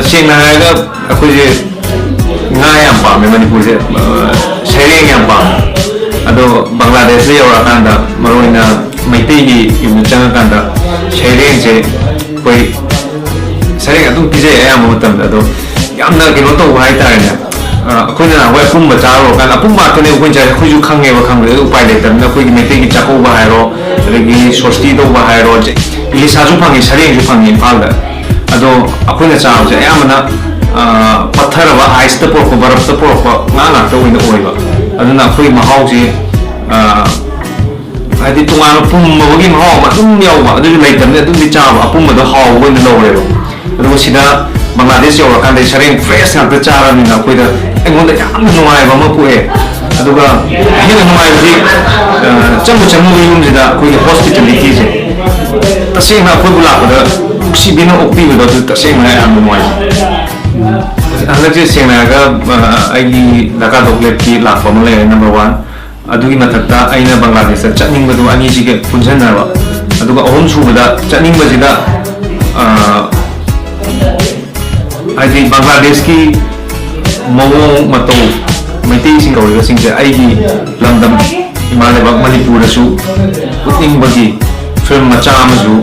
सेंना हायगा अखोजे nga yam paame Manipur se sharing yam paam ado Bangladesh le yawra kanda maroina Maitei gi yum changa kanda sharing se koi sharing adum pije ayam matam ado yamna kino to hai tare ne akhoi na wai pum ba charo kana pum ma tone khoi jai khoi ju khange ba khang le upai le tam na khoi gi Maitei gi chako ba hai ro regi sosti do ba hai ro je ili sa ju phangi sharing ju phangi phal da ado akhoi na chao je ayamna पत्थर वा ice त पोरको बरफ त पोरको ngana त ओइन ओइबा अदुना खै महाउ जे हादि तुंगान पुमबगी महाउ मा तुम याउबा अदु लैतमने अदु दि चाबा पुमबद हाउ ओइन लौरेबा अदु सिदा बांग्लादेश याउरा कांदे सरें फ्रेश नाक चारानिना खैदा एंगोंदा याम नुवाइबा मा पुए अदुगा हेन नुवाइबदि चमु युमजिदा खै हॉस्पिटलिटी जे तसेंना खैबु लापदा सिबिना ओक्पिबदा तसेंना याम नुवाइ हल्के सेंनागा आईगी लका डॉकलेट की लाख ले नंबर 1 अदुगी मथक्ता आइना बांग्लादेश चटनिंग बदु अनी जिगे पुंजनरवा अदुगा अहम सुबदा चटनिंग बजिदा आईदी बांग्लादेश की मवो मतो मैतेई सिंग कौरिगा सिंगसे आईगी लंदम इमालेबा मणिपुर दसु उतिंग बगी फिल्म मचा अमसु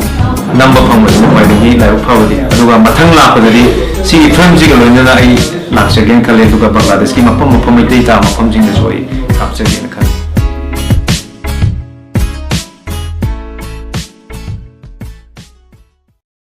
नंबर फंगबसु बाइदगी लाइव फावदी अदुगा मथंग लापददी सी फिल्म जी लोइना आई लाक्चगेन खले दुगा बांग्लादेश की मफम मैतेई ता मफम जिंग जोई कापचगे